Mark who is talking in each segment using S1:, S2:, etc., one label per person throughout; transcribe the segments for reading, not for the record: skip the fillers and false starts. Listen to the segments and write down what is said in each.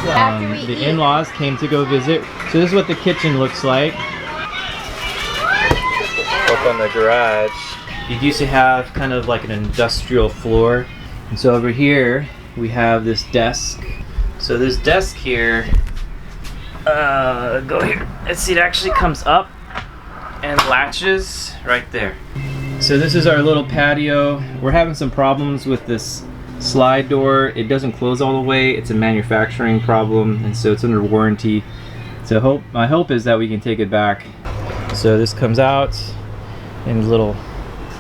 S1: The in-laws came to go visit. So this is what the kitchen looks like. Up on the garage. It used to have kind of like an industrial floor. And so over here, we have this desk. So this desk here, go here. Let's see, it actually comes up and latches right there. So this is our little patio. We're having some problems with this slide door. It doesn't close all the way. It's a manufacturing problem, and so it's under warranty. So my hope is that we can take it back. So this comes out and a little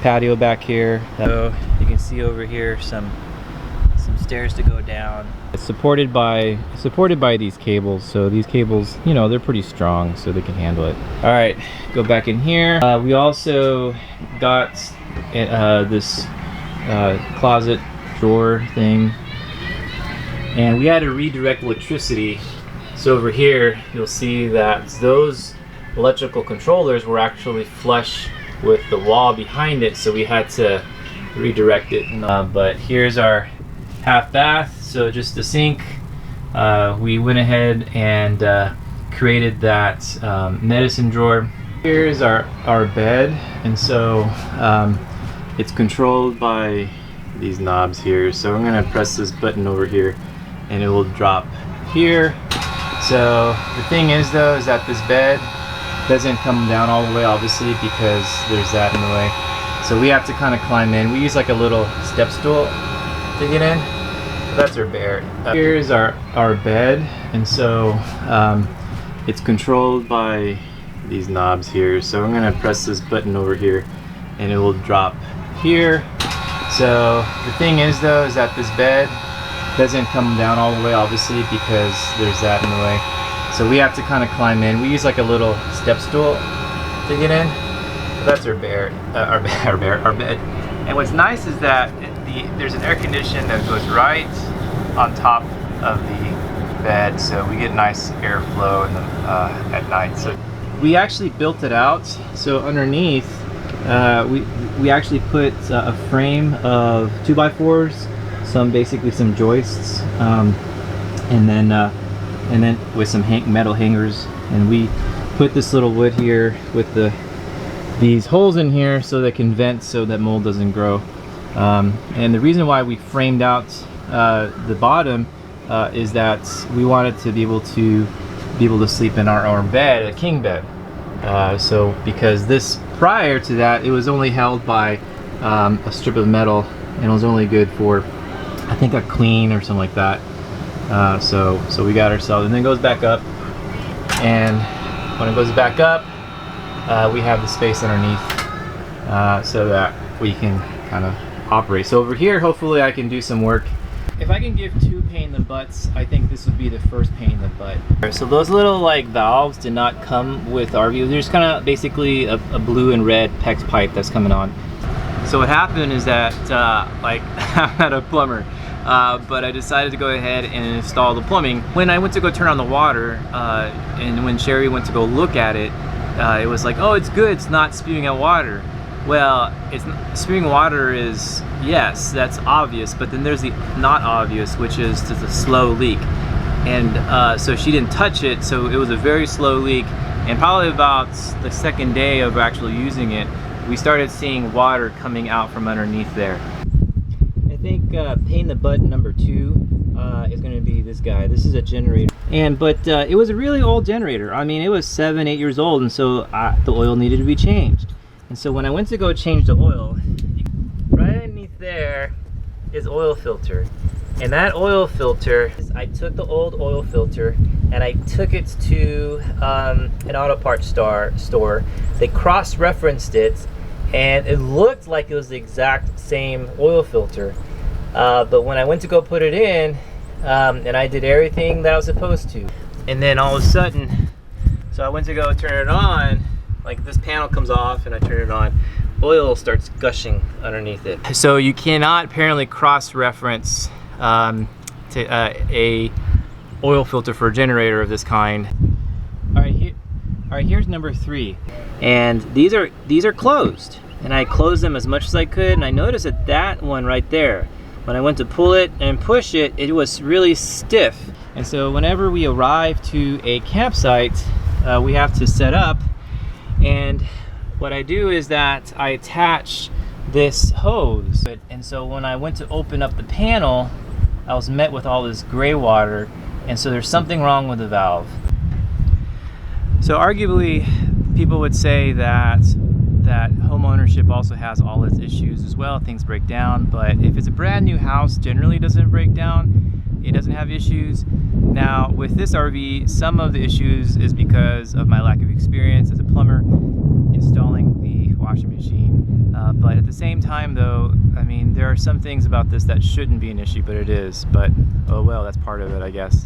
S1: patio back here. So you can see over here some stairs to go down. It's supported by these cables. So these cables, you know, they're pretty strong, so they can handle it. All right, go back in here. We also got this closet drawer thing, and we had to redirect electricity. So over here, you'll see that those electrical controllers were actually flush with the wall behind it, so we had to redirect it. But here's our half bath. So just the sink. We went ahead and created that medicine drawer. Here's our bed, and so it's controlled by these knobs here. So I'm gonna press this button over here and it will drop here. So the thing is though, is that this bed doesn't come down all the way, obviously, because there's that in the way. So we have to kind of climb in. We use like a little step stool to get in. That's our bed. Here's our bed, and so it's controlled by these knobs here. So I'm gonna press this button over here and it will drop here. So the thing is though, is that this bed doesn't come down all the way, obviously, because there's that in the way. So we have to kind of climb in. We use like a little step stool to get in. That's our bed. And what's nice is that there's an air conditioner that goes right on top of the bed, so we get nice airflow at night. So we actually built it out. So underneath, we actually put a frame of 2x4s, basically some joists, and then with some metal hangers, and we put this little wood here with these holes in here so they can vent so that mold doesn't grow. And the reason why we framed out the bottom is that we wanted to be able to sleep in our own bed, a king bed. So because this, prior to that, it was only held by a strip of metal, and it was only good for, I think, a queen or something like that. So we got ourselves, and then it goes back up, and when it goes back up, we have the space underneath so that we can kind of operate. So over here, hopefully I can do some work. If I can give two pain in the butts, I think this would be the first pain in the butt. So those little like valves did not come with our view. There's kind of basically a blue and red PEX pipe that's coming on. So what happened is that like I'm not a plumber, but I decided to go ahead and install the plumbing. When I went to go turn on the water, and when Sherry went to go look at it, it was like, oh, it's good, it's not spewing out water. Well, spewing water is, yes, that's obvious, but then there's the not obvious, which is just a slow leak. And so she didn't touch it, so it was a very slow leak. And probably about the second day of actually using it, we started seeing water coming out from underneath there. I think pain in the butt number 2 is going to be this guy. This is a generator, but it was a really old generator. I mean, it was 7-8 years old, and so the oil needed to be changed. And so when I went to go change the oil, right underneath there is oil filter. And that oil filter, I took the old oil filter and I took it to an auto parts store. They cross-referenced it, and it looked like it was the exact same oil filter. But when I went to go put it in, and I did everything that I was supposed to, and then all of a sudden, so I went to go turn it on, like this panel comes off and I turn it on, oil starts gushing underneath it. So you cannot apparently cross-reference to a oil filter for a generator of this kind. All right, here's number 3, and these are closed, and I closed them as much as I could, and I noticed that one right there, when I went to pull it and push it, it was really stiff. And so whenever we arrive to a campsite, we have to set up, and what I do is that I attach this hose. And so when I went to open up the panel, I was met with all this gray water, and so there's something wrong with the valve. So arguably, people would say that home ownership also has all its issues as well. Things break down, but if it's a brand new house, generally doesn't break down. It doesn't have issues. Now with this RV, some of the issues is because of my lack of experience as a plumber installing the washing machine. But at the same time though, I mean, there are some things about this that shouldn't be an issue, but it is. But oh well, that's part of it, I guess.